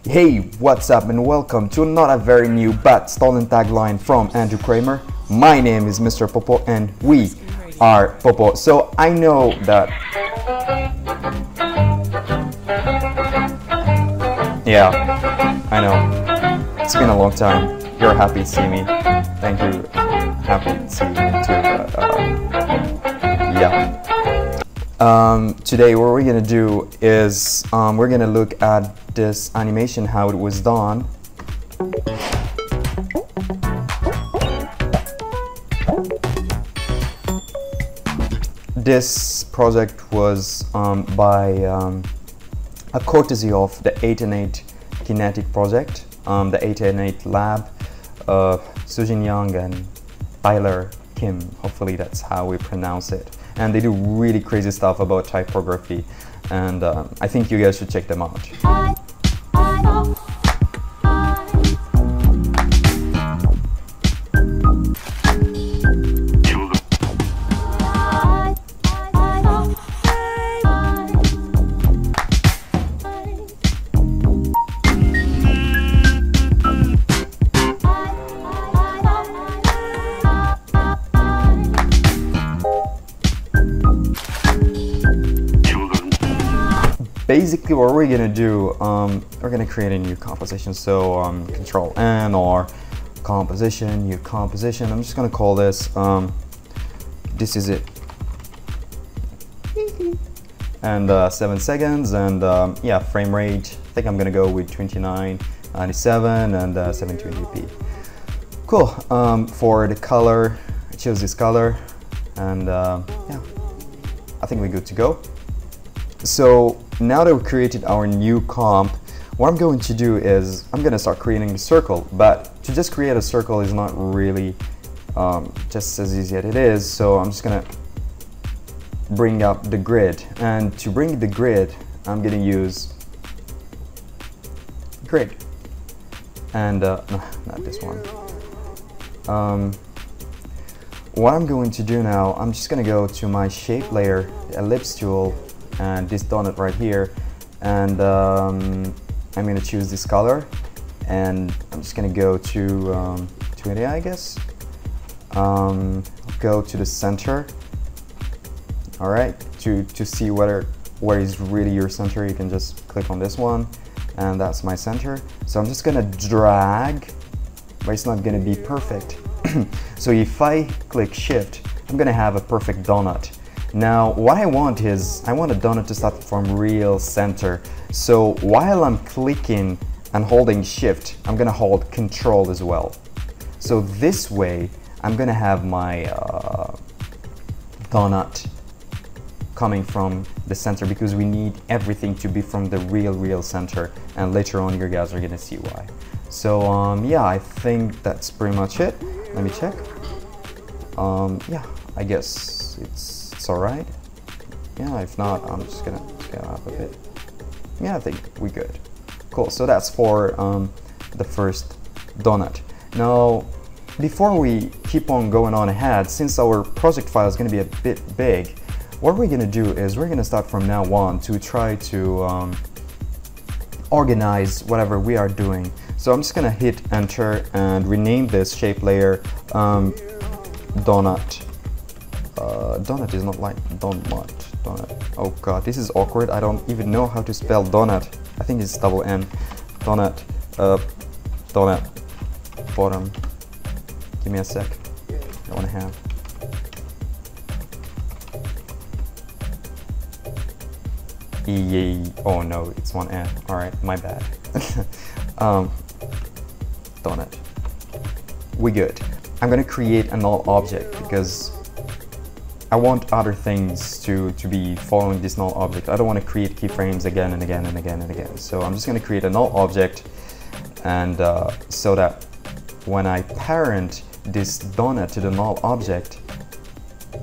Hey, what's up and welcome to not a very new but stolen tagline from Andrew Kramer. My name is Mr. Popo and we are Popo. So I know that... Yeah, I know. It's been a long time. You're happy to see me. Thank you. Happy to see you too. Yeah. Today what we're gonna do is we're gonna look at this animation, how it was done. This project was by a courtesy of the 8&8 Kinetic project, the 8&8 lab, Sujin Young and Tyler Kim, hopefully that's how we pronounce it. And they do really crazy stuff about typography, and I think you guys should check them out. Basically what we're gonna do, we're gonna create a new composition. So Control N or composition, new composition. I'm just gonna call this, this is it. And 7 seconds, and yeah, frame rate, I think I'm gonna go with 2997 and 720p. Cool. For the color, I chose this color, and yeah, I think we're good to go. So now that we've created our new comp, what I'm going to do is I'm going to start creating a circle, but to just create a circle is not really just as easy as it is. So I'm just going to bring up the grid, and to bring the grid I'm going to use grid, and no, not this one. What I'm going to do now, I'm just going to go to my shape layer, the ellipse tool, and this donut right here, and I'm going to choose this color, and I'm just going to go to 20, I guess. Go to the center. All right, to see where is really your center, you can just click on this one, and that's my center. So I'm just going to drag, but it's not going to be perfect. So if I click shift, I'm going to have a perfect donut. Now what I want is, I want a donut to start from real center. So while I'm clicking and holding shift, I'm gonna hold control as well. So this way I'm gonna have my donut coming from the center, because we need everything to be from the real center, and later on you guys are gonna see why. So yeah, I think that's pretty much it. Let me check. Yeah, I guess it's alright. Yeah, if not, I'm just gonna scale up a bit. Yeah, I think we're good. Cool, so that's for the first donut. Now, before we keep on going on ahead, since our project file is gonna be a bit big, what we're gonna do is we're gonna start from now on to try to organize whatever we are doing. So I'm just gonna hit enter and rename this shape layer donut. Donut is not like donut. Oh god, this is awkward. I don't even know how to spell donut. I think it's double N. Donut. Donut. Bottom. Give me a sec. I want to have. Oh no, it's one N. Alright, my bad. Donut. We good. I'm gonna create a null object because I want other things to be following this null object. I don't want to create keyframes again and again and again and again. So I'm just going to create a null object, and so that when I parent this donut to the null object,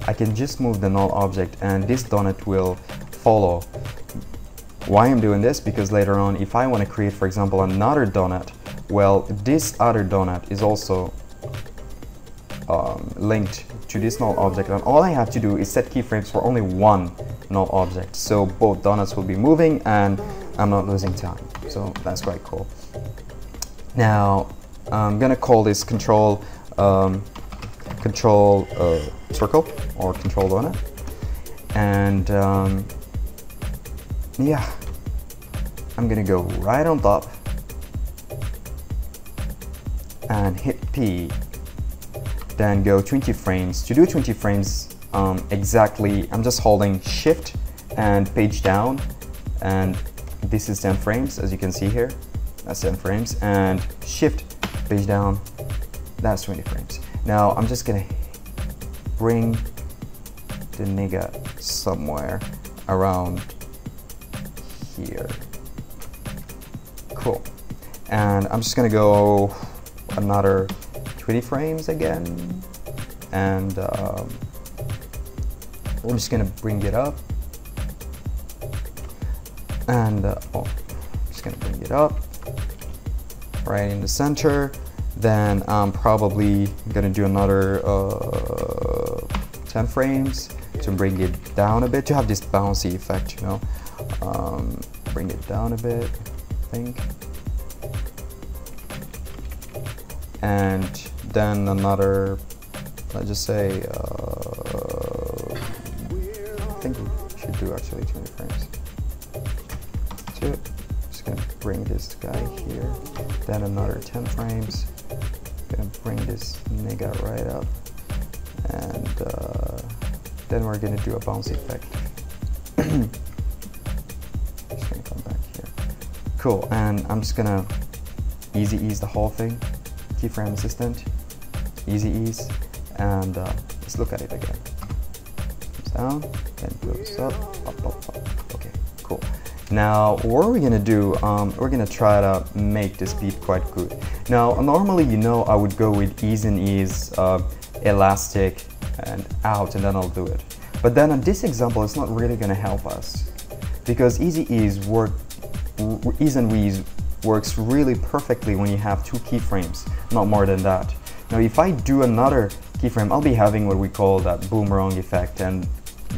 I can just move the null object and this donut will follow. Why I'm doing this? Because later on, if I want to create, for example, another donut, well, this other donut is also linked to this null object, and all I have to do is set keyframes for only one null object, so both donuts will be moving and I'm not losing time. So that's quite cool. Now I'm gonna call this control circle or control donut, and yeah, I'm gonna go right on top and hit P, then go 20 frames. To do 20 frames exactly, I'm just holding shift and page down, and this is 10 frames, as you can see here. That's 10 frames, and shift page down, that's 20 frames. Now I'm just gonna bring the nigga somewhere around here. Cool. And I'm just gonna go another 20 frames again, and I'm just gonna bring it up, and I'm just gonna bring it up right in the center. Then I'm probably gonna do another 10 frames to bring it down a bit, to have this bouncy effect, you know. Bring it down a bit, I think. And then another, let's just say, I think we should do actually 20 frames. So, just gonna bring this guy here, then another 10 frames. Gonna bring this nigga right up, and then we're gonna do a bounce effect. Just gonna come back here. Cool, and I'm just gonna easy ease the whole thing. Keyframe assistant, easy ease, and let's look at it again. Comes down, then goes up, up, up, up. Okay, cool. Now, what are we gonna do? We're gonna try to make this beat quite good. Now, normally, you know, I would go with ease and ease, elastic, and out, and then I'll do it. But then on this example, it's not really gonna help us, because easy ease ease and ease works really perfectly when you have 2 keyframes, not more than that. Now, if I do another keyframe, I'll be having what we call that boomerang effect, and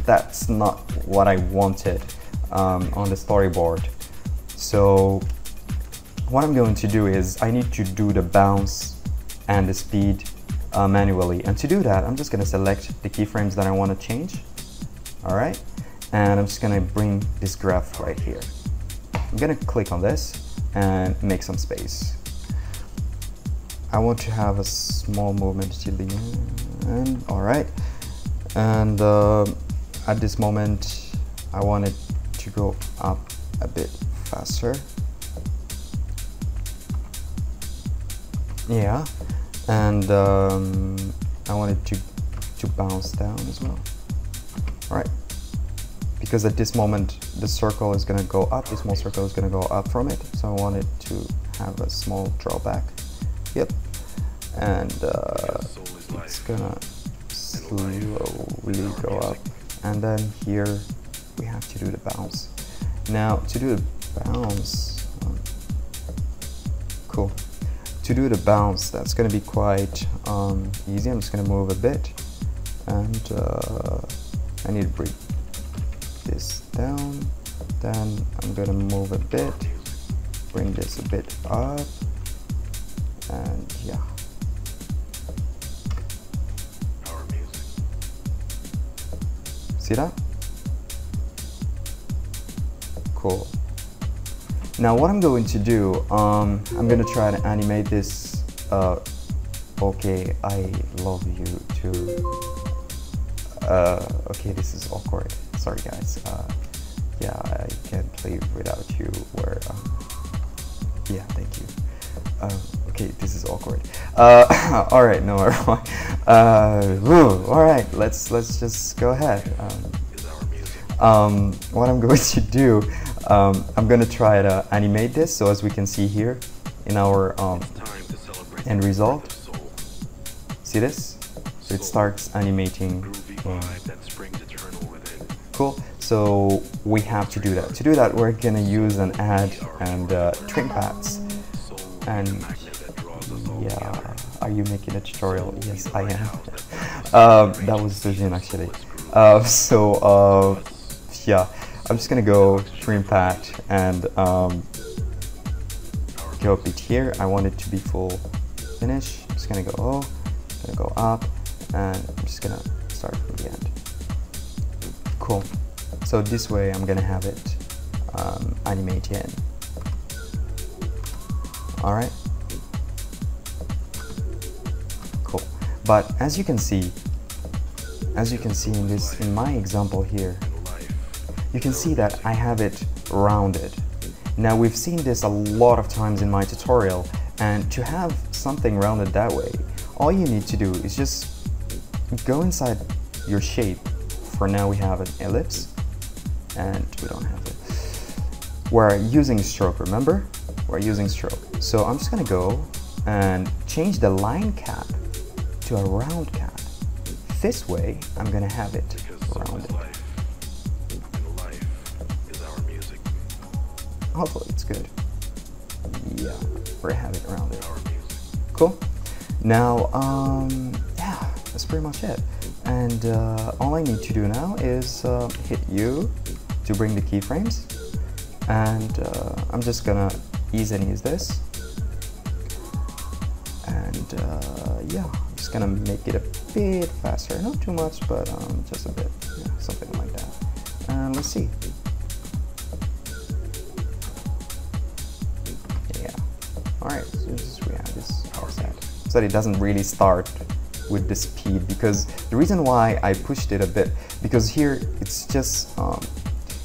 that's not what I wanted on the storyboard. So what I'm going to do is I need to do the bounce and the speed manually, and to do that I'm just going to select the keyframes that I want to change. Alright, and I'm just going to bring this graph right here. I'm going to click on this and make some space. I want to have a small movement till the end. Alright, and at this moment I want it to go up a bit faster. Yeah, and I want it to bounce down as well. Alright, because at this moment the circle is going to go up, the small circle is going to go up from it, so I want it to have a small drawback. Yep, and it's gonna slowly go up, and then here we have to do the bounce. Now, to do the bounce, cool. To do the bounce, that's gonna be quite easy. I'm just gonna move a bit, and I need to bring this down. Then I'm gonna move a bit, bring this a bit up, and yeah. See that? Cool. Now what I'm going to do, I'm going to try to animate this. Okay, I love you too. Okay, this is awkward. Sorry guys. Yeah, I can't play without you. Where? Yeah, thank you. Okay, this is awkward. All right, no, all right, let's just go ahead. What I'm going to do, I'm going to try to animate this. So as we can see here in our end result, see this? So it starts animating. Cool. So we have to do that. To do that, we're going to use an add and trim paths. And yeah, are you making a tutorial? Yes, I am. That was Sujin actually. Yeah, I'm just gonna go trim path and go a bit here. I want it to be full finish. I'm just gonna go gonna go up, and I'm just gonna start from the end. Cool. So this way I'm gonna have it animate in. All right. Cool. But as you can see in my example here, you can see that I have it rounded. Now we've seen this a lot of times in my tutorial, and to have something rounded that way, all you need to do is just go inside your shape. For now we have an ellipse, and we don't have it. We're using stroke, remember? We're using stroke. So I'm just gonna go and change the line cap to a round cap. This way, I'm gonna have it rounded. Hopefully it's good. Yeah, we're gonna have it rounded. Cool. Now, yeah, that's pretty much it. And all I need to do now is hit U to bring the keyframes. And I'm just gonna ease this. And yeah, I'm just gonna make it a bit faster. Not too much, but just a bit. Yeah, something like that. And let's see. Yeah. Alright, so we have this offset. So that it doesn't really start with the speed, because the reason why I pushed it a bit, because here it's just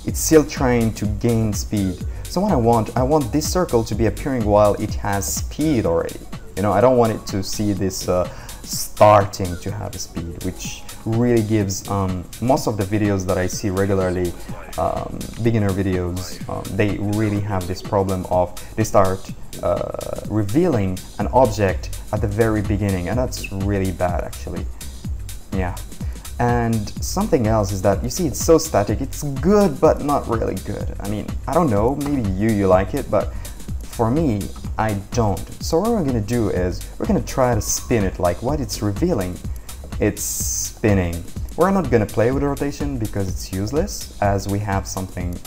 it's still trying to gain speed. So what I want this circle to be appearing while it has speed already. You know, I don't want it to see this starting to have a speed, which really gives most of the videos that I see regularly, beginner videos, they really have this problem of they start revealing an object at the very beginning, and that's really bad actually. Yeah. And something else is that, you see, it's so static. It's good, but not really good. I mean, I don't know, maybe you like it, but for me, I don't. So what we're gonna do is, we're gonna try to spin it like what it's revealing. It's spinning. We're not gonna play with rotation because it's useless, as we have something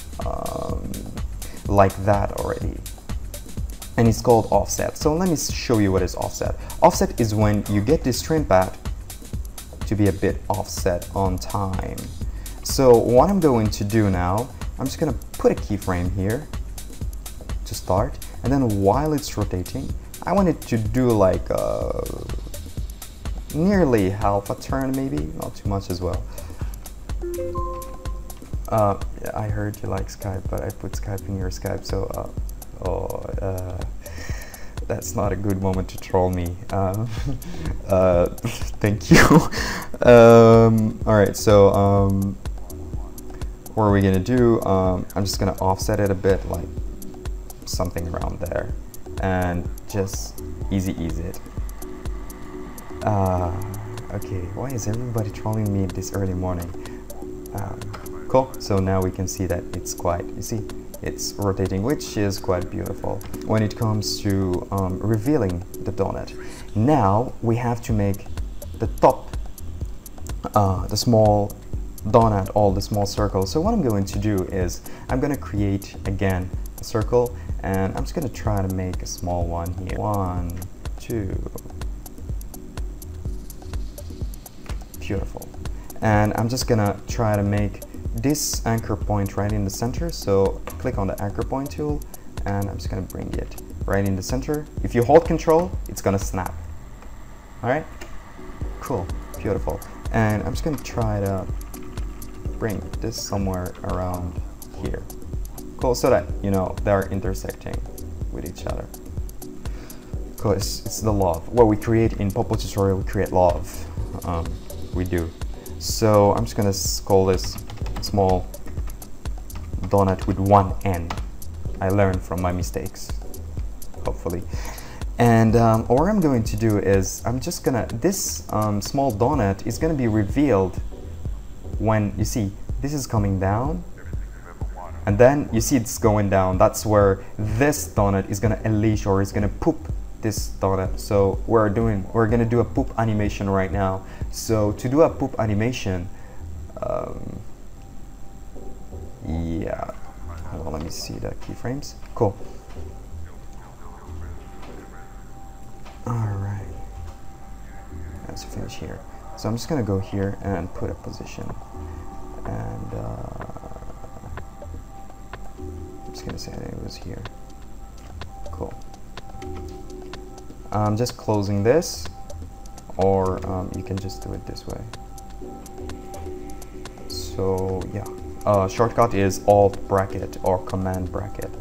like that already. And it's called offset. So let me show you what is offset. Offset is when you get this trim pad to be a bit offset on time. So what I'm going to do now, I'm just gonna put a keyframe here to start, and then while it's rotating, I want it to do like nearly half a turn, maybe, not too much as well. Yeah, I heard you like Skype, but I put Skype in your Skype, so that's not a good moment to troll me. Thank you. Alright, so what are we gonna do? I'm just gonna offset it a bit, like something around there, and just easy it. Okay, why is everybody trolling me this early morning? Cool, so now we can see that it's quite, you see, it's rotating, which is quite beautiful when it comes to revealing the donut. Now we have to make the top, the small donut, all the small circles. So what I'm going to do is I'm going to create again a circle, and I'm just going to try to make a small one here. 1, 2. Beautiful. And I'm just going to try to make this anchor point right in the center. So click on the anchor point tool, and I'm just going to bring it right in the center. If you hold control, it's going to snap. All right, cool, beautiful. And I'm just going to try to bring this somewhere around here. Cool, so that, you know, they're intersecting with each other. Cool, it's the love. What we create in Popo tutorial, we create love. We do. So I'm just going to call this small donut with one N. I learned from my mistakes, hopefully. And what I'm going to do is, I'm just gonna, this small donut is gonna be revealed when, you see, this is coming down, and then you see it's going down. That's where this donut is gonna unleash, or is gonna poop this donut. So we're gonna do a poop animation right now. So to do a poop animation, yeah, hold on, let me see the keyframes. Cool. image here. So I'm just gonna go here and put a position, and I'm just gonna say that it was here. Cool. I'm just closing this, or you can just do it this way. So yeah, shortcut is Alt bracket or Command bracket.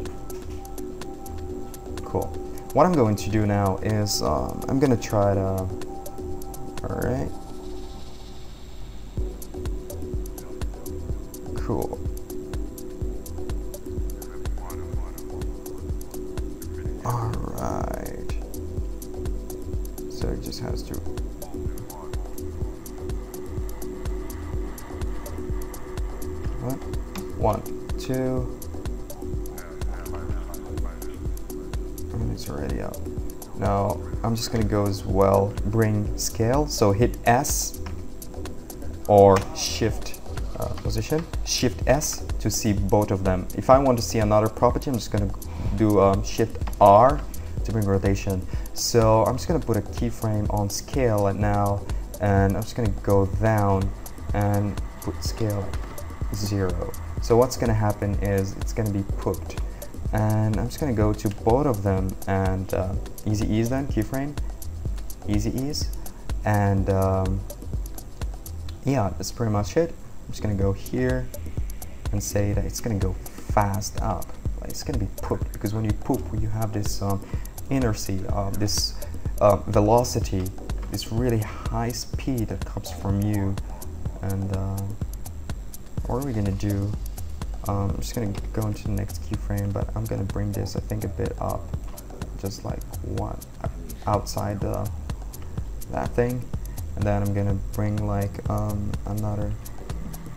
Cool. What I'm going to do now is I'm gonna try to. All right. Cool. All right. So it just has to. What? 1, 2. And it's already up. Now I'm just gonna go as well. Bring scale. So hit S or Shift. Position, Shift S to see both of them. If I want to see another property, I'm just going to do Shift R to bring rotation. So I'm just going to put a keyframe on scale right now, and I'm just going to go down and put scale 0. So what's going to happen is it's going to be put, and I'm just going to go to both of them and easy ease then, keyframe, easy ease, and yeah, that's pretty much it. I'm just gonna go here and say that it's gonna go fast up. Like it's gonna be pooped, because when you poop, you have this inertia, this velocity, this really high speed that comes from you. And what are we gonna do? I'm just gonna go into the next keyframe, but I'm gonna bring this, I think, a bit up, just like one outside that thing, and then I'm gonna bring like another.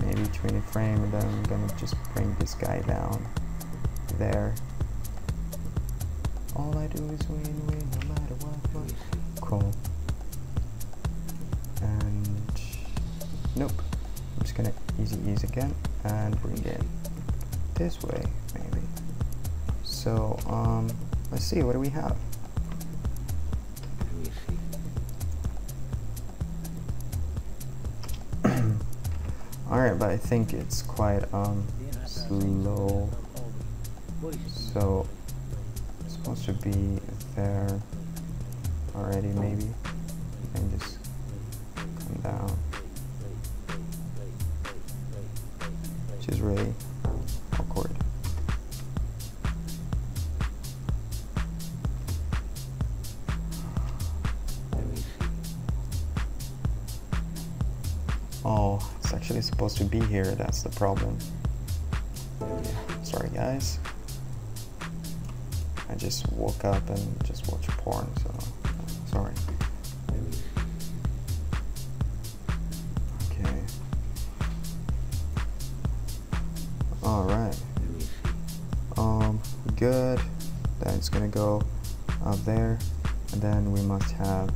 Maybe 20 frame, and then I'm gonna just bring this guy down there. All I do is win, no matter what. Cool. And nope. I'm just gonna easy ease again and bring it this way, maybe. So let's see, what do we have? Alright, but I think it's quite slow, so it's supposed to be there already, maybe, and just come down, which is really awkward. Oh, it's actually supposed to be here, that's the problem. Sorry guys. I just woke up and just watched porn, so sorry. Okay. Alright. Good. Then it's gonna go up there, and then we must have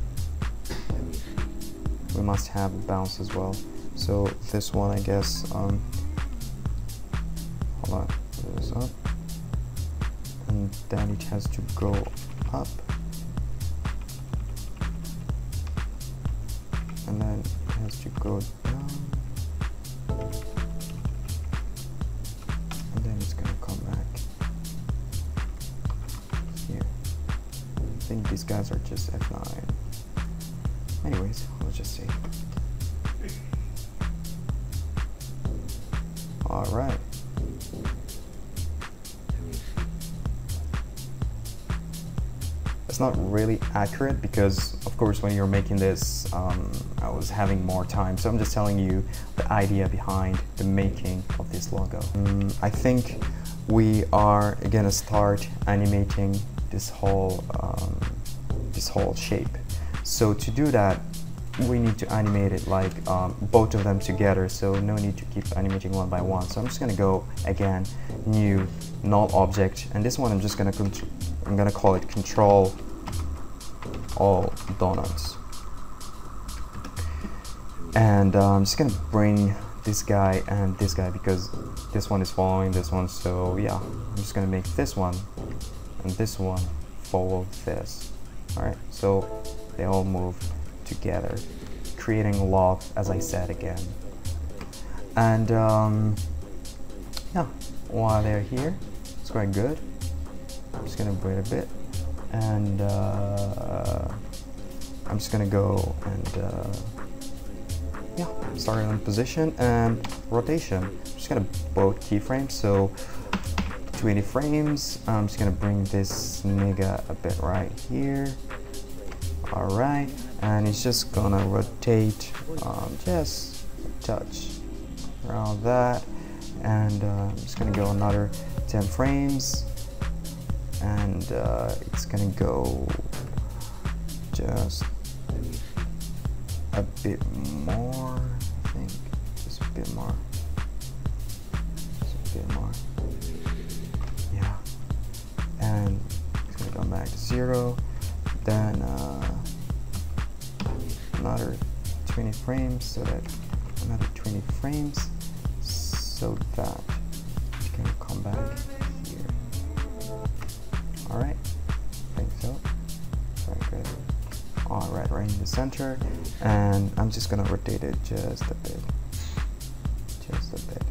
a bounce as well. So this one, I guess, hold on, put this up, and then it has to go up, and then it has to go down, and then it's gonna come back here. I think these guys are just F9. Anyways, let's just see. Alright. It's not really accurate because, of course, when you're making this, I was having more time. So I'm just telling you the idea behind the making of this logo. I think we are gonna start animating this whole shape. So to do that, we need to animate it like both of them together, so no need to keep animating one by one. So I'm just gonna go again, new, null object, and this one I'm just gonna call it control all donuts. And I'm just gonna bring this guy and this guy because this one is following this one. So yeah, I'm just gonna make this one and this one follow this. All right, so they all move together. creating loft, as I said again. And yeah, while they're here, it's quite good. I'm just gonna breathe a bit, and I'm just gonna go and yeah, start in position and rotation. I'm just gonna both keyframes, so 20 frames. I'm just gonna bring this nigga a bit right here. All right, and it's just gonna rotate just a touch around that, and I'm just gonna go another 10 frames, and it's gonna go just a bit more, I think, just a bit more, just a bit more, yeah, and it's gonna come back to 0, then another 20 frames, so that another 20 frames, so that you can come back here. All right, I think so. Very good. All right, right in the center, and I'm just gonna rotate it just a bit, just a bit,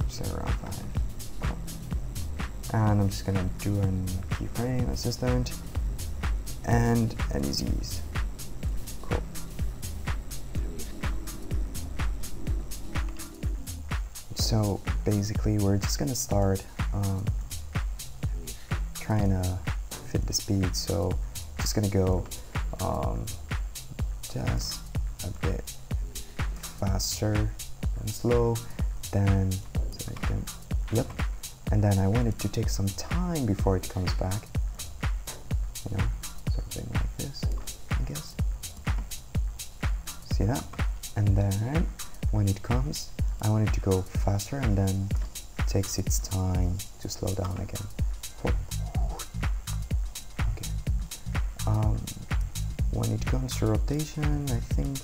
say around 5. Cool. And I'm just gonna do a keyframe assistant and an ease. Cool. So basically, we're just gonna start trying to fit the speed. So just gonna go just a bit faster and slow, then so I can, yep, and then I want it to take some time before it comes back, you know, something like this, I guess. See that? And then when it comes, I want it to go faster, and then it takes its time to slow down again. Okay. When it comes to rotation, I think,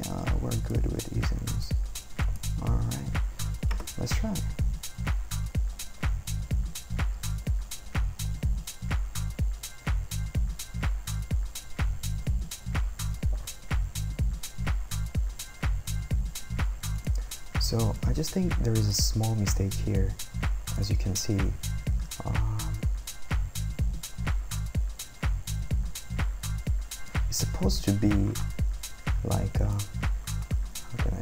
yeah, we're good with easiness. All right, let's try. So I just think there is a small mistake here, as you can see. It's supposed to be like, how can I,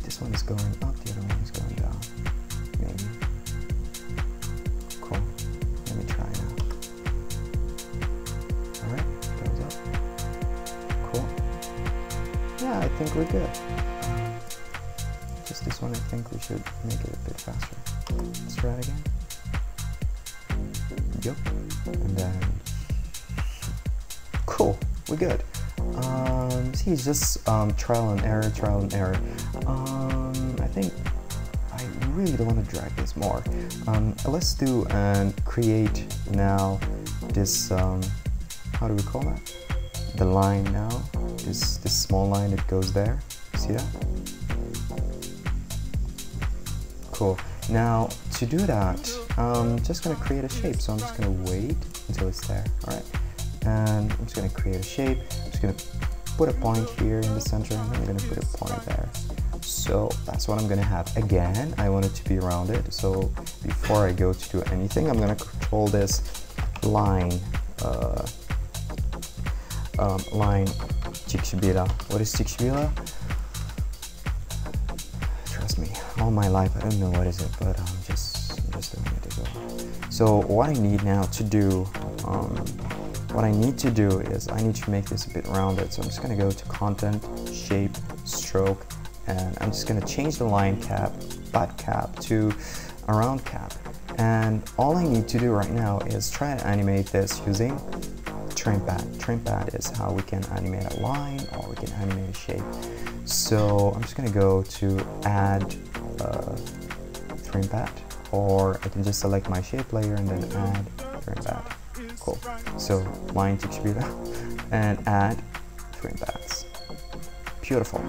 this one is going up, the other one is going down, maybe. Cool, let me try now. All right, goes up, cool. Yeah, I think we're good. Just this one, I think we should make it a bit faster. Let's try it again. Yep, and then cool, we're good. See, it's just trial and error, trial and error. I think I really don't want to drag this more. Let's do and create now this, how do we call that? The line now, this small line that goes there. See that? Cool. Now to do that, I'm just gonna create a shape. So I'm just gonna wait until it's there. All right. And I'm just gonna create a shape. I'm just gonna put a point here in the center, and I'm gonna put a point there. So that's what I'm gonna have. Again, I want it to be rounded. So before I go to do anything, I'm gonna control this line, line Chicxulub. What is Chicxulub? Trust me, all my life I don't know what is it, but I'm just doing it as well. So what I need now to do, is I need to make this a bit rounded. So I'm just gonna go to Content, Shape, Stroke, and I'm just gonna change the line cap, butt cap to a round cap. And all I need to do right now is try to animate this using trim pad. Trim pad is how we can animate a line or we can animate a shape. So I'm just gonna go to add trim pad, or I can just select my shape layer and then add trim pad. Cool. So line Chicxulub and add trim pads. Beautiful.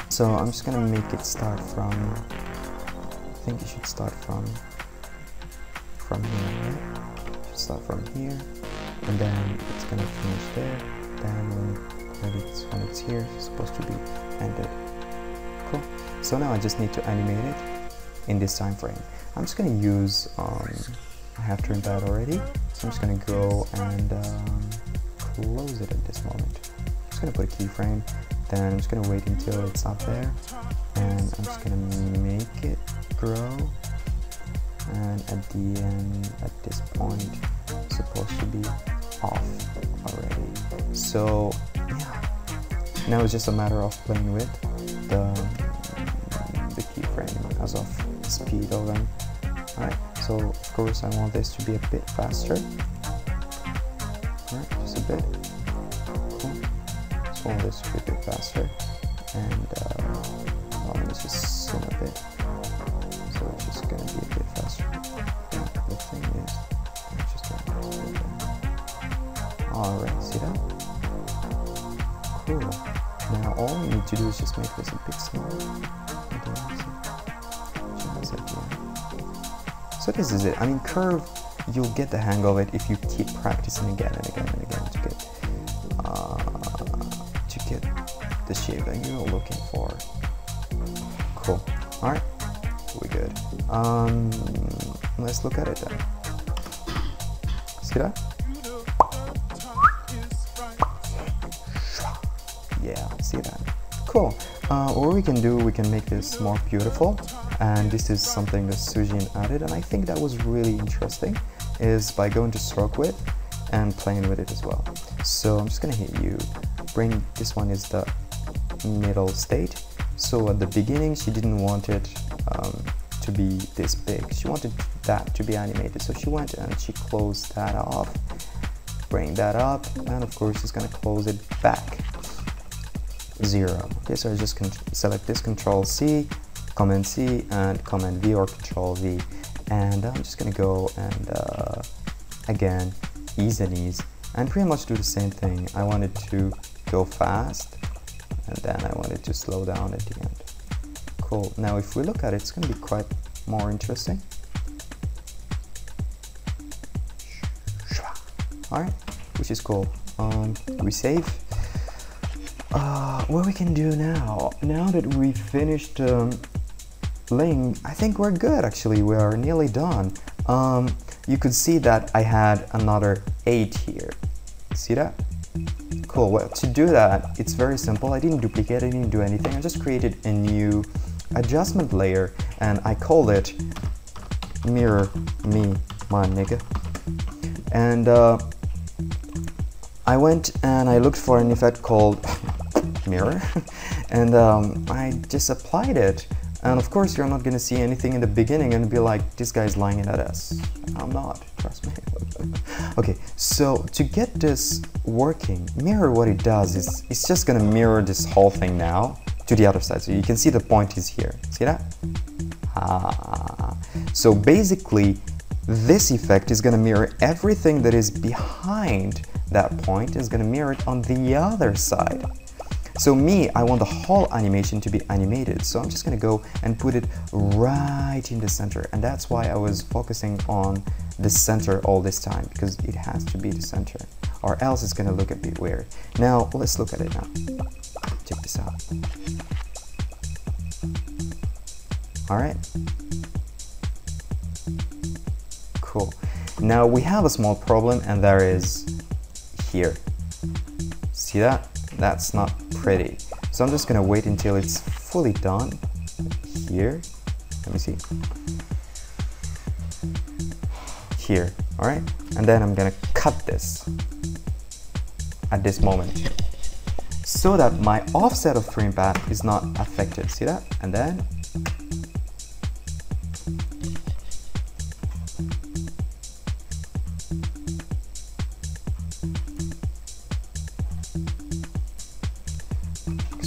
So I'm just gonna make it start from, I think it should start from from here, right? Start from here, and then it's gonna finish there. Then when it's here, it's supposed to be ended. Cool. So now I just need to animate it in this time frame. I'm just gonna use, I have turned that already, so I'm just gonna go and close it at this moment. I'm just gonna put a keyframe, then I'm just gonna wait until it's up there, and I'm just gonna make it grow, and at the end, at this point, it's supposed to be off already. So yeah, now it's just a matter of playing with the keyframe as of the speed of them. Alright, so of course I want this to be a bit faster. Alright, just a bit. Cool. Just want this to be a bit faster. And well, let's just zoom a bit. So it's just gonna be a bit faster. Yeah, the thing is, it's just gonna be a bit better. Alright, see that? Cool. Now all we need to do is just make this a bit smaller. So this is it. I mean, curve, you'll get the hang of it if you keep practicing again and again and again to get the shape that you're looking for. Cool. All right, we're good. Let's look at it then. See that? Yeah, see that? Cool. What we can do, we can make this more beautiful, and this is something that Sujin added, and I think that was really interesting, is by going to stroke width and playing with it as well. So I'm just gonna hit U, bring, this one is the middle state. So at the beginning, she didn't want it to be this big. She wanted that to be animated, so she went and she closed that off, bring that up, and of course it's gonna close it back. 0. Okay, so I just select this, Control C, Command C, and Command V or Control V, and I'm just gonna go and again ease and ease, and pretty much do the same thing. I wanted to go fast, and then I wanted to slow down at the end. Cool. Now if we look at it, it's gonna be quite more interesting. All right, which is cool. We save. What we can do now that we finished laying, I think we're good actually, we are nearly done. You could see that I had another 8 here. See that? Cool. Well, to do that, it's very simple. I didn't duplicate, I didn't do anything. I just created a new adjustment layer and I called it Mirror Me, my nigga. And I went and I looked for an effect called mirror, and I just applied it. And of course, you're not going to see anything in the beginning and be like, this guy's lying at us. I'm not, trust me. Okay, so to get this working, mirror, what it does is it's just going to mirror this whole thing now to the other side. So you can see the point is here. See that? So basically, this effect is going to mirror everything that is behind that point, is going to mirror it on the other side. So me, I want the whole animation to be animated, so I'm just gonna go and put it right in the center, and that's why I was focusing on the center all this time, because it has to be the center, or else it's gonna look a bit weird. Now, let's look at it now. Check this out. All right. Cool. Now we have a small problem, and there is here. See that? That's not pretty. So I'm just gonna wait until it's fully done here. Let me see. Here, all right? And then I'm gonna cut this at this moment so that my offset of frame path is not affected. See that? And then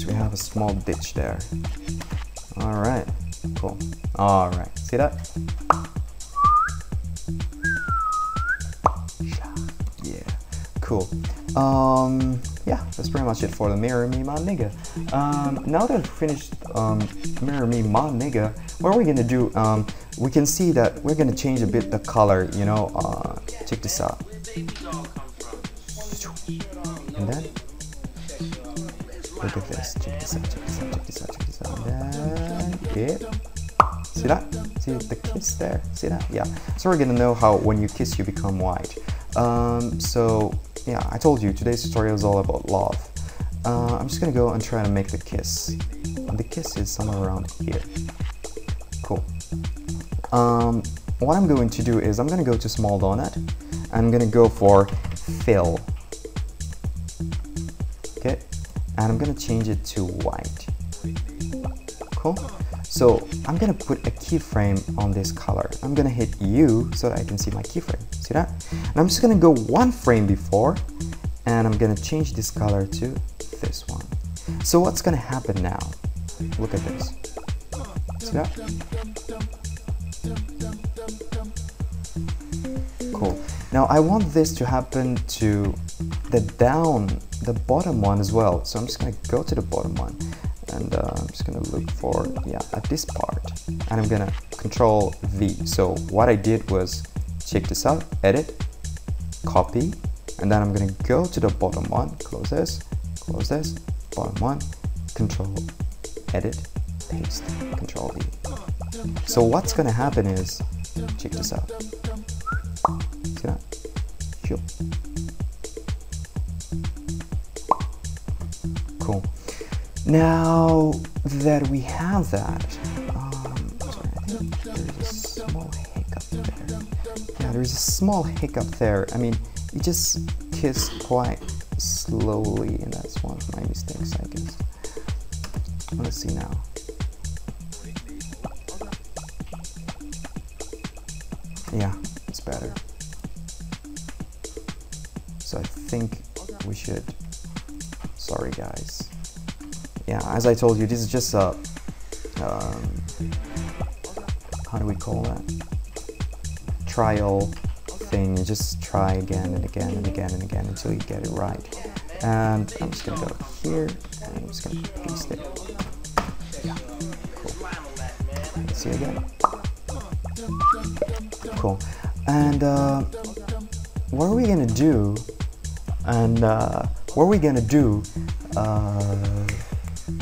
we have a small ditch there. All right, cool. All right, see that? Yeah, cool. Yeah, that's pretty much it for the Mirror Me Ma Nigga. Now that I've finished Mirror Me Ma Nigga, what are we gonna do? we can see that we're gonna change a bit the color, you know. Check this out. And then look at this. Check this out. Check this out. Check this out. Check this out. And then see that? See the kiss there? See that? Yeah. So we're gonna know how when you kiss you become white. So yeah, I told you today's tutorial is all about love. I'm just gonna go and try to make the kiss. And the kiss is somewhere around here. Cool. What I'm going to do is I'm gonna go to small donut. I'm gonna go for fill. Okay, and I'm gonna change it to white. Cool. So I'm gonna put a keyframe on this color. I'm gonna hit U so that I can see my keyframe. See that? And I'm just gonna go one frame before, and I'm gonna change this color to this one. So what's gonna happen now? Look at this. See that? Cool. Now I want this to happen to the bottom one as well. So I'm just gonna go to the bottom one, and I'm just gonna look for, yeah, at this part, and I'm gonna Control V. So what I did was, check this out, edit, copy, and then I'm gonna go to the bottom one, close this, bottom one, Control, edit, paste, Control V. So what's gonna happen is, check this out. See that? Cool. Cool. Now that we have that, sorry, I think there's a small hiccup there. Yeah, there's a small hiccup there. I mean, you just kiss quite slowly, and that's one of my mistakes, I guess. Let's see now. Yeah, it's better. So I think we should, sorry guys. Yeah, as I told you, this is just a, how do we call that? Trial thing. You just try again and again and again and again until you get it right. And I'm just gonna go here, and I'm just gonna paste it. Yeah, cool. Let's see again. Cool. And what are we gonna do? And what are we gonna do?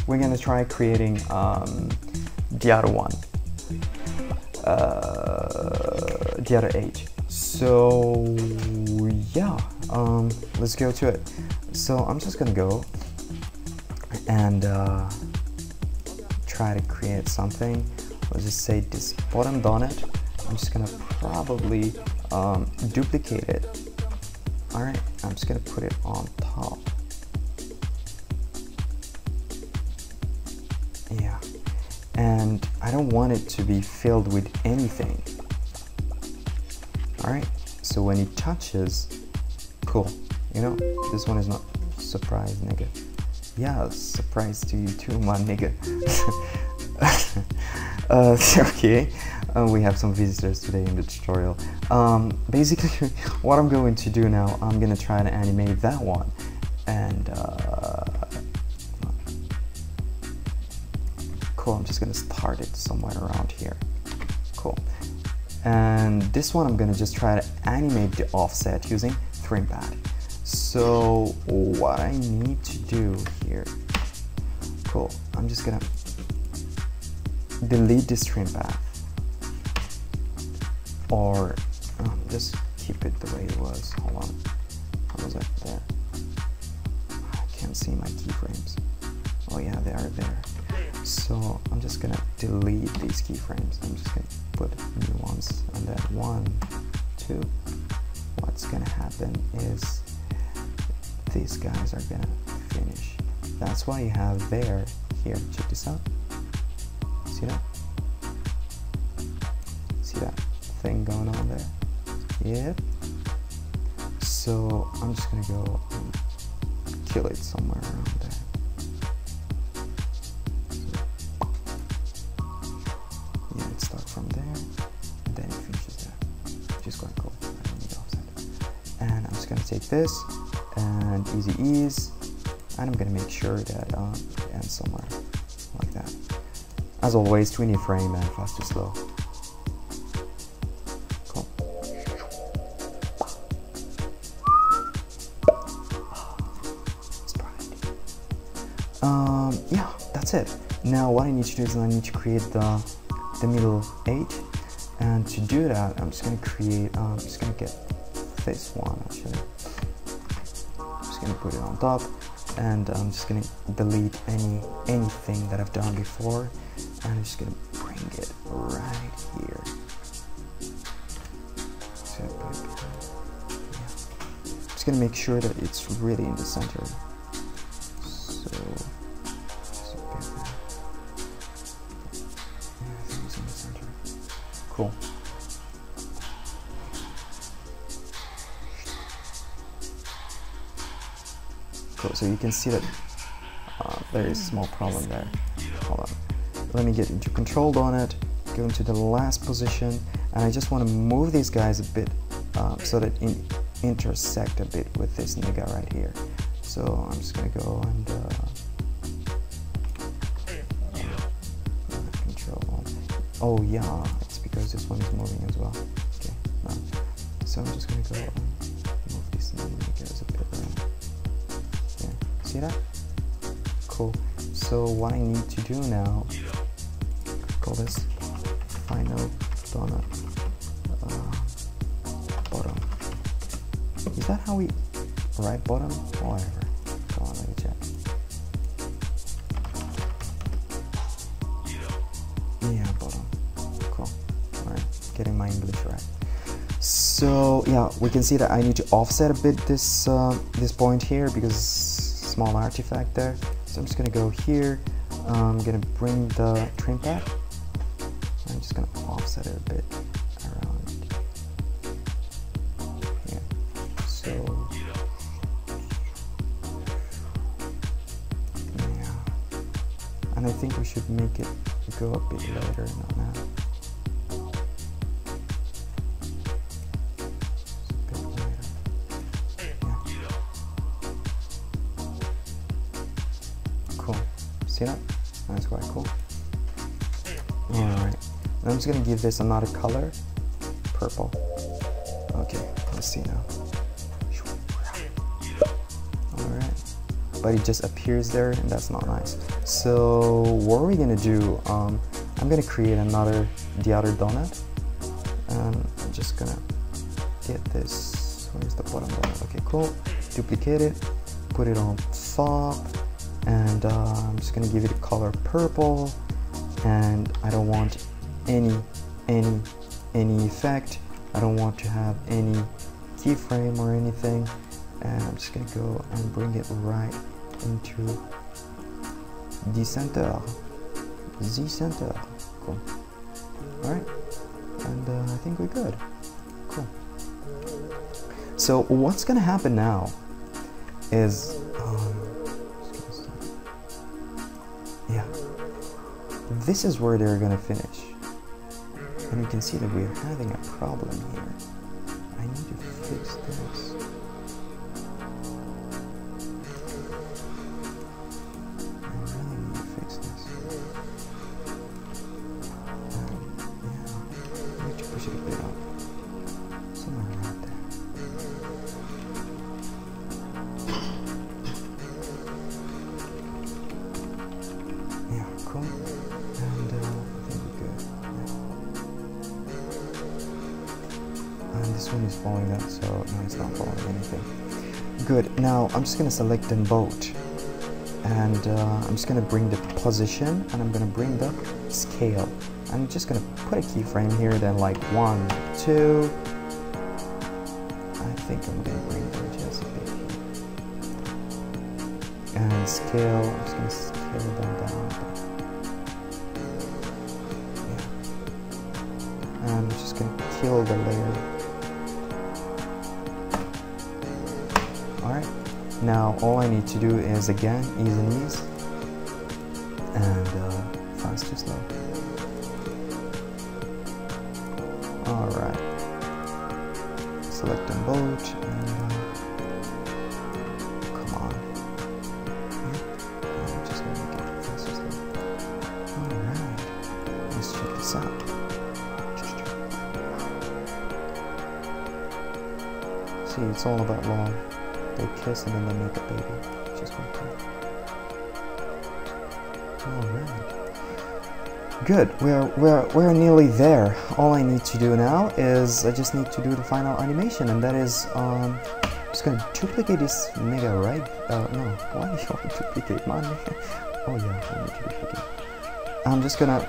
We're gonna try creating the other one, the other 8. So yeah, let's go to it. So I'm just gonna go and try to create something. Let's just say this bottom donut. I'm just gonna probably duplicate it. All right, I'm just gonna put it on top. Yeah, and I don't want it to be filled with anything. All right, so when it touches, cool. You know, this one is not surprise, nigga. Yeah, surprise to you too, my nigga. Okay, we have some visitors today in the tutorial. Basically, what I'm going to do now, I'm gonna try to animate that one, and cool. I'm just gonna start it somewhere around here. Cool. And this one, I'm gonna just try to animate the offset using trim pad. So what I need to do here, cool. I'm just gonna delete this trim path, or just keep it the way it was. Hold on, how was that there? I can't see my keyframes. Oh yeah, they are there. So I'm just gonna delete these keyframes. I'm just gonna put new ones, and then 1, 2. What's gonna happen is these guys are gonna finish. That's why you have there, here, check this out. See that? See that thing going on there? Yep. So I'm just gonna go and kill it somewhere around there. Yeah, it starts from there, and then it finishes there. Which is quite cool. I don't need offset. And I'm just gonna take this and easy ease, and I'm gonna make sure that it ends somewhere like that. As always, 20 frame and fast to slow. that's it. Now what I need to do is I need to create the middle 8, and to do that I'm just going to create, I'm just going to get this one actually. I'm just going to put it on top, and I'm just going to delete anything that I've done before, and I'm just going to bring it right here. So just going to make sure that it's really in the center. So just a bit there. Yeah, I think it's in the center. Cool. Cool. So you can see that there is a small problem there. Hold on. Let me get into control donut, go into the last position, and I just want to move these guys a bit so that intersect a bit with this nigga right here. So I'm just gonna go and control. Oh yeah, it's because this one is moving as well. Okay, no. So I'm just gonna go and move these niggas a bit around. Yeah, see that? Cool. So what I need to do now, call this final donut bottom. Is that how we write bottom? Whatever. Come on, let me check. Yeah, bottom. Cool. Alright, getting my English right. So yeah, we can see that I need to offset a bit this this point here because small artifact there. So I'm just gonna go here. I'm gonna bring the trim back. I'm just gonna offset it a bit around here. So yeah, and I think we should make it go a bit later, not now. See that? That's quite cool. Alright, I'm just gonna give this another color, purple. Okay, let's see now. Alright, but it just appears there, and that's not nice. So what are we gonna do? I'm gonna create the other donut, and I'm just gonna get this. Where's the bottom donut? Okay, cool. Duplicate it, put it on top. And I'm just gonna give it a color purple, and I don't want any effect. I don't want to have any keyframe or anything, and I'm just gonna go and bring it right into the center. Cool. All right, and I think we're good. Cool. So what's gonna happen now is yeah, this is where they're gonna finish, and you can see that we're having a problem here. I need to fix this. I really need to fix this. Yeah, I need to push it a bit up, somewhere right there. Yeah, cool. And I think we're good. Yeah. And this one is following that, so no, it's not following anything. Good. Now I'm just gonna select them both, and I'm just gonna bring the position, and I'm gonna bring the scale. I'm just gonna put a keyframe here, then like 1, 2. I think I'm gonna bring them just a bit here. And scale. I'm just gonna scale them down. And I'm just going to kill the layer. Alright, now all I need to do is again, ease and ease, and fast to slow. Alright, select them both, and come on. I'm just going to make it fast to slow. Alright, let's check this out. See, it's all about love. They kiss and then they make a baby. Just like that. Alright. good. We're nearly there. All I need to do now is I just need to do the final animation, and that is I'm just gonna duplicate this mega, right? No, why do you want to duplicate, man? Oh yeah, I need to duplicate. I'm just gonna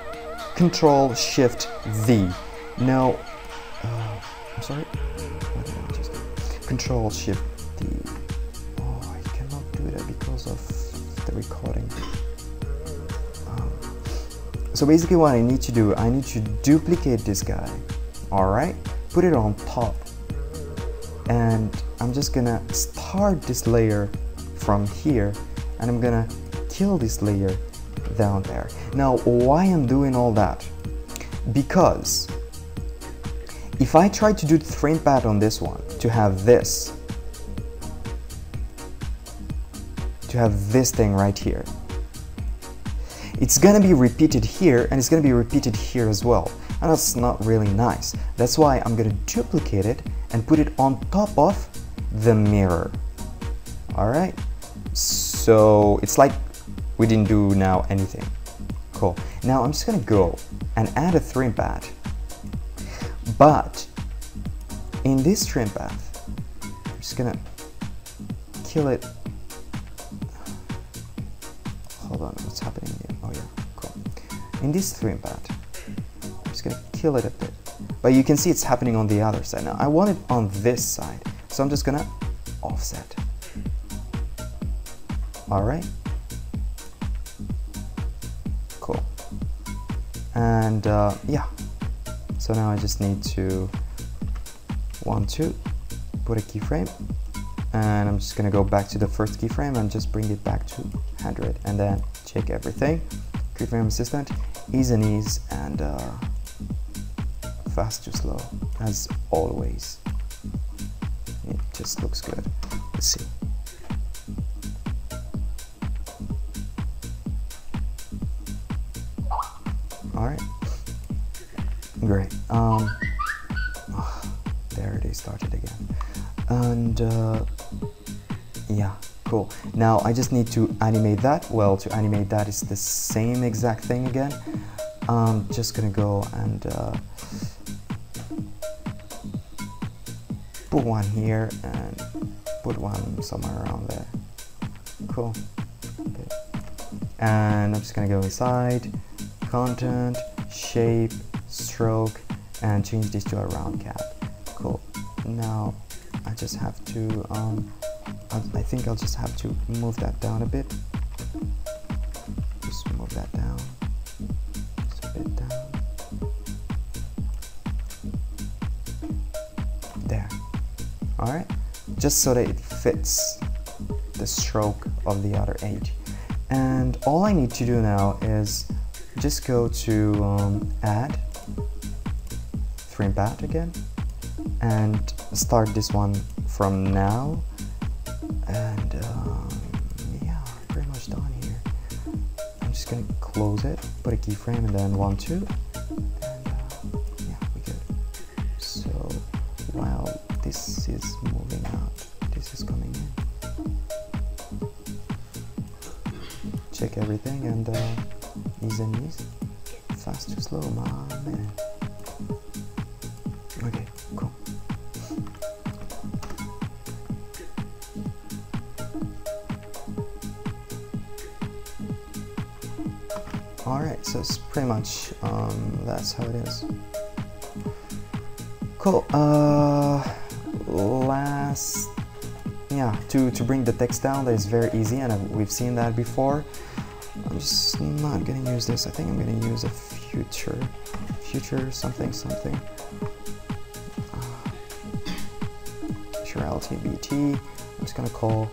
Control Shift V. No, I'm sorry. What did I just do? Control Shift D. Oh, I cannot do that because of the recording. So basically what I need to do, I need to duplicate this guy, alright? Put it on top. And I'm just gonna start this layer from here, and I'm gonna kill this layer down there. Now, why I'm doing all that? Because if I try to do the frame path on this one, to have this thing right here, it's gonna be repeated here, and it's gonna be repeated here as well, and that's not really nice. That's why I'm gonna duplicate it and put it on top of the mirror. Alright, so it's like we didn't do now anything. Cool. Now I'm just gonna go and add a trim path, but in this trim path I'm just gonna kill it. Hold on, what's happening here? Oh yeah, cool. In this trim path, I'm just gonna kill it a bit. But you can see it's happening on the other side. Now I want it on this side, so I'm just gonna offset. Alright. Cool. And yeah. So now I just need to put a keyframe. And I'm just gonna go back to the first keyframe and just bring it back to 100, and then check everything. Keyframe assistant, ease and ease, and fast to slow, as always. It just looks good. Let's see. All right, great. There they started again. And yeah, cool. Now I just need to animate that. Well, to animate that is the same exact thing again. I'm just gonna go and put one here and put one somewhere around there. Cool. Okay. And I'm just gonna go inside, content, shape, stroke, and change this to a round cap. Cool. Now I just have to, I think I'll just have to move that down a bit. Just move that down, just a bit down. There. Alright, just so that it fits the stroke of the other edge. And all I need to do now is just go to add trim path again, and start this one from now, and yeah, pretty much done here. I'm just gonna close it, put a keyframe, and then 1, 2, and yeah, we're good. So while this is moving out, this is coming in. Check everything, and easy and easy, fast to slow, my man. Okay, cool. Alright, so it's pretty much, that's how it is. Cool, yeah, to bring the text down, that is very easy, and we've seen that before. I'm just not gonna use this. I think I'm gonna use a future something. Reality BT. I'm just gonna call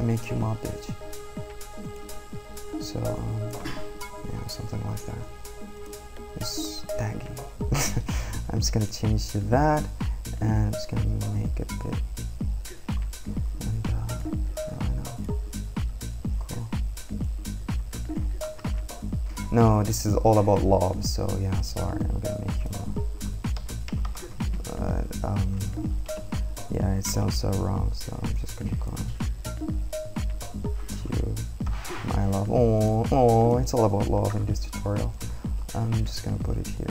make you my bitch. So yeah, something like that. It's taggy. I'm just gonna change to that, and I'm just gonna make a bit. And cool. No, this is all about love. So yeah, sorry, I'm gonna make you. it sounds so wrong, so I'm just gonna go to my love. Oh, it's all about love in this tutorial. I'm just gonna put it here.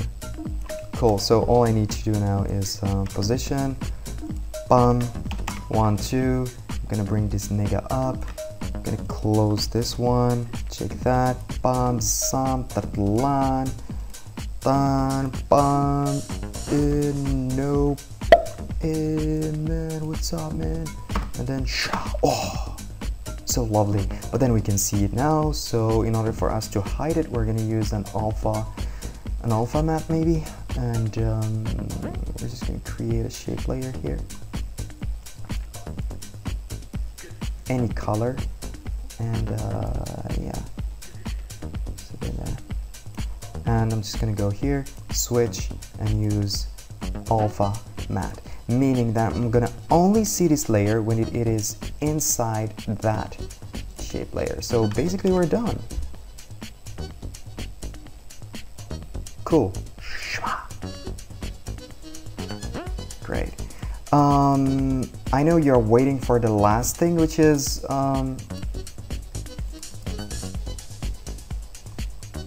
Cool, so all I need to do now is position, bum, 1, 2. I'm gonna bring this nigga up. I'm gonna close this one. Check that. Bum, some, line, bum, bum. Nope. Man, what's up, man? And then, oh, so lovely. But then we can see it now. So in order for us to hide it, we're gonna use an alpha matte maybe, and we're just gonna create a shape layer here. Any color, and yeah. So there. And I'm just gonna go here, switch, and use alpha matte, meaning that I'm gonna only see this layer when it is inside that shape layer. So basically we're done. Cool. Great. I know you're waiting for the last thing, which is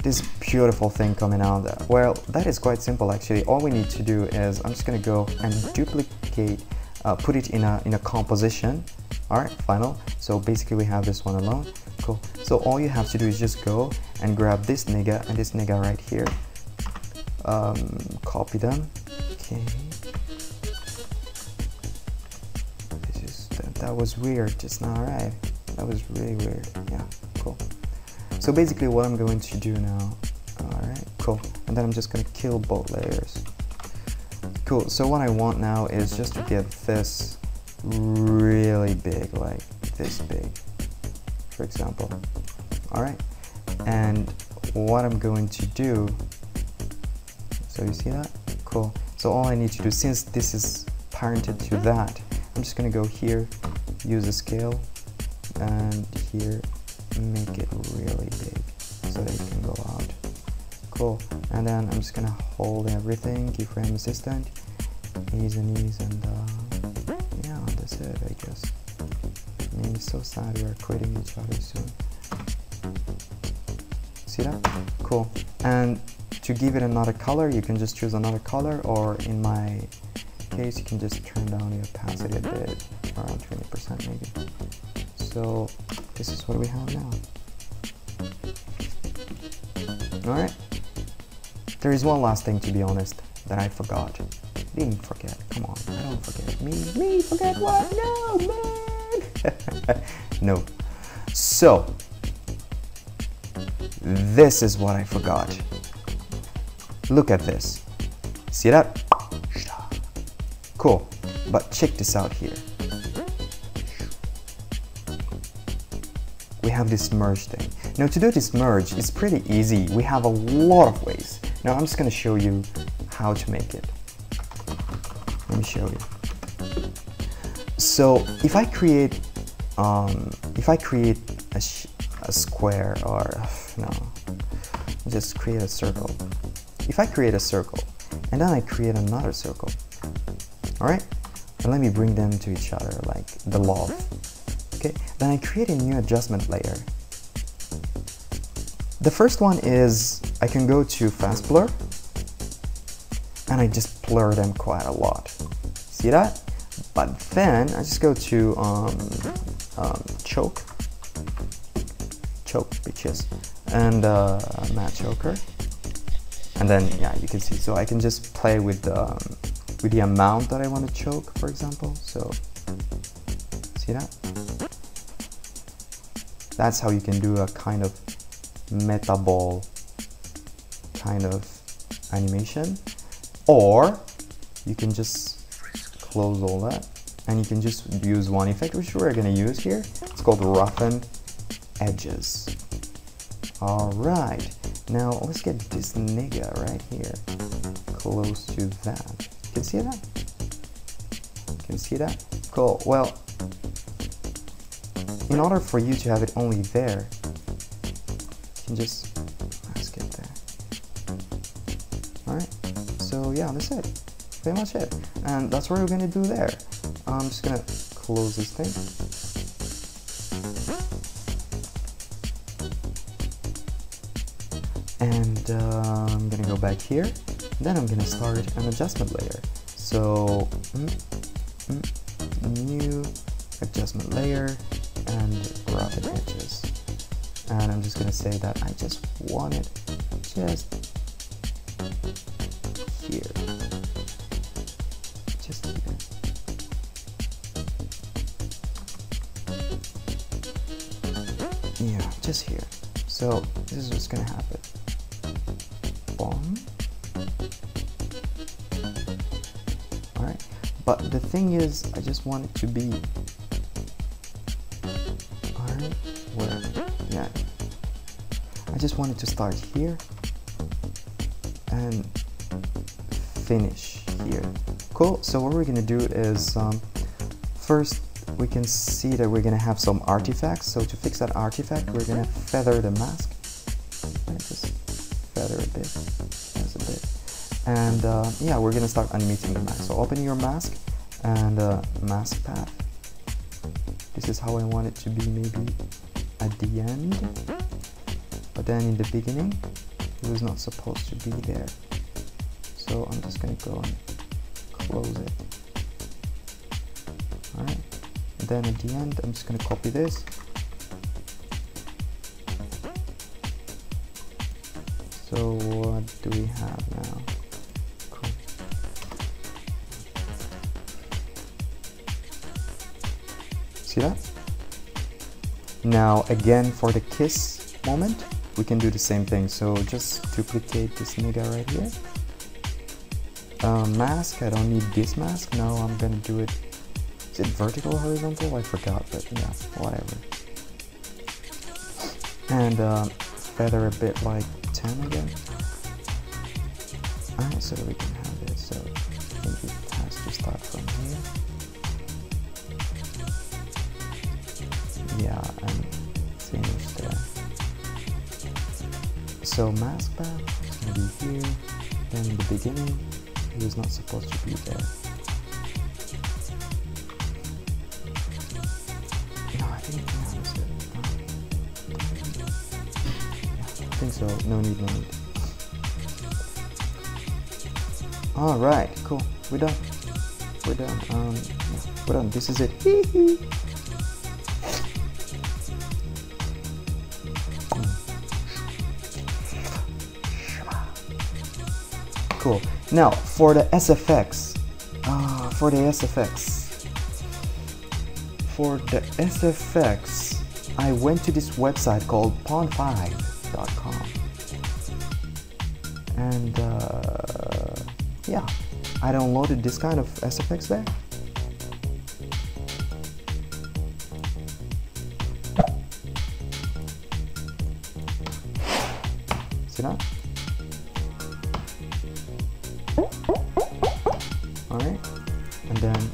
this beautiful thing coming out there. Well, that is quite simple actually. All we need to do is I'm just gonna go and duplicate, put it in a composition. All right, final. So basically we have this one alone. Cool. So all you have to do is just go and grab this nigga and this nigga right here. Copy them. Okay. That was weird just now, right? That was really weird. Yeah, cool. So basically what I'm going to do now, alright, cool. And then I'm just gonna kill both layers. Cool, so what I want now is just to get this really big, like this big, for example. Alright, and what I'm going to do, so you see that? Cool. So all I need to do, since this is parented to that, I'm just gonna go here, use a scale, and here, make it really big so that it can go out. Cool. And then I'm just gonna hold everything, keyframe assistant, ease and ease, and yeah, that's it, I guess. I mean, it's so sad we are quitting each other soon. See that? Cool. And to give it another color, you can just choose another color, or in my case, you can just turn down the opacity a bit, around 20% maybe. So this is what we have now. Alright. There is one last thing, to be honest, that I forgot. Didn't forget. Come on, I don't forget. Me forget what? No, man! No. So, this is what I forgot. Look at this. See that? Cool. But check this out here. We have this merge thing. Now to do this merge, it's pretty easy. We have a lot of ways. Now I'm just gonna show you how to make it. Let me show you. So if I create a square, or no, just create a circle. If I create a circle and then I create another circle, all right, and let me bring them to each other like the love. Okay, then I create a new adjustment layer. The first one is I can go to fast blur and I just blur them quite a lot. See that? But then I just go to choke bitches, and matte choker, and then yeah, you can see. So I can just play with the amount that I want to choke, for example. So see that? That's how you can do a kind of meta ball kind of animation. Or you can just close all that and you can just use one effect, which we're gonna use here. It's called roughened edges. All right, now let's get this nigga right here close to that. You can see that? You can see that? Cool. Well, in order for you to have it only there, you can just, let's get there. All right, so yeah, that's it, pretty much it. And that's what we're gonna do there. I'm just gonna close this thing. And I'm gonna go back here. Then I'm gonna start an adjustment layer. So new adjustment layer and rough edges. And I'm just gonna say that I just want it just here. Just here. Yeah, just here. So this is what's gonna happen. Boom. Alright. But the thing is, I just want it to be alright, where yeah. I just want it to start here and finish here. Cool. So what we're gonna do is first we can see that we're gonna have some artifacts. So to fix that artifact, we're gonna feather the mask. Right, just feather a bit, just a bit, and yeah, we're gonna start animating the mask. So open your mask and mask path. This is how I want it to be, maybe at the end, but then in the beginning it was not supposed to be there. So I'm just gonna go and close it. Alright, and then at the end I'm just gonna copy this. So what do we have now? Cool. See that? Now again, for the kiss moment, we can do the same thing. So just duplicate this nigga right here. Mask, I don't need this mask. No, I'm gonna do it. Is it vertical or horizontal? I forgot, but yeah, whatever. And feather a bit like 10 again. Alright, so we can have this. So I think it has to start from here. Yeah, and finish there. So mask path is gonna be here. Then in the beginning, it was not supposed to be there. No, I think that was it. Yeah, I think so. No need, no need. Alright, cool. We're done. We're done. Yeah, we're done. This is it. Cool. Now for the SFX, I went to this website called pond5.com, and yeah, I downloaded this kind of SFX there. See that? Alright, and then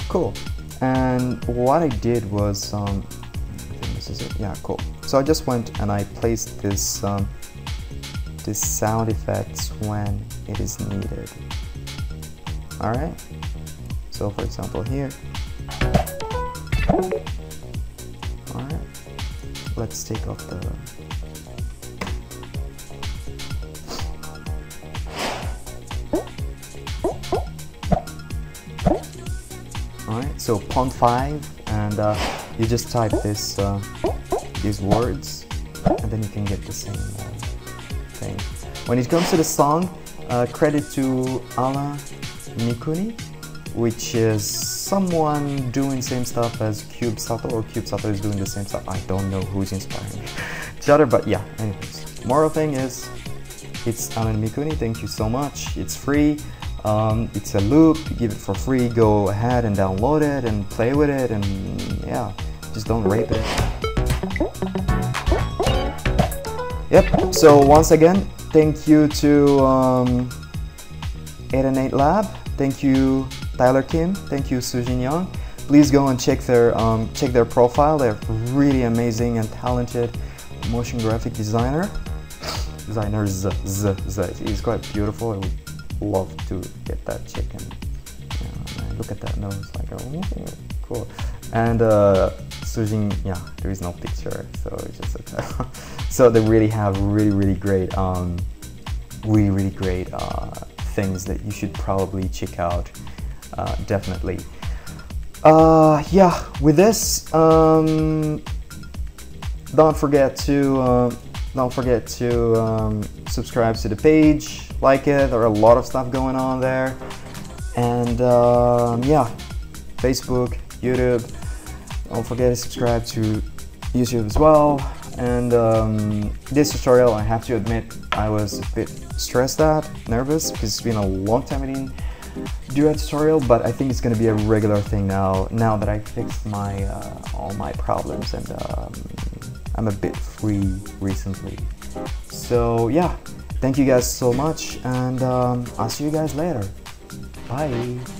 cool. And what I did was I think this is it. Yeah, cool. So I just went and I placed this this sound effects when it is needed. Alright, so for example here. Alright, let's take off the Alright, so pond5, and you just type this these words, and then you can get the same thing. When it comes to the song, credit to Alain Mikuni, which is someone doing same stuff as Cube Sato, or Cube Sato is doing the same stuff. I don't know who's inspiring each other, but yeah, anyways. Moral thing is, it's Alain Mikuni, thank you so much, it's free. It's a loop, you give it for free, go ahead and download it and play with it, and yeah, just don't rape it. Yep, so once again, thank you to 8&8 Lab, thank you Tyler Kim, thank you Sujin Young. Please go and check their profile. They're really amazing and talented motion graphic designer. He's quite beautiful. I would love to get that chick, and look look at that nose, like, oh, cool. And switching, yeah, there is no picture, so it's just okay. So they really have really great, really great things that you should probably check out, definitely. Yeah, with this, don't forget to subscribe to the page, like it. There are a lot of stuff going on there, and yeah, Facebook, YouTube. Don't forget to subscribe to YouTube as well. And this tutorial, I have to admit, I was a bit stressed out, nervous, because it's been a long time I didn't do a tutorial, but I think it's going to be a regular thing now that I fixed my all my problems, and I'm a bit free recently. So yeah, thank you guys so much, and I'll see you guys later. Bye.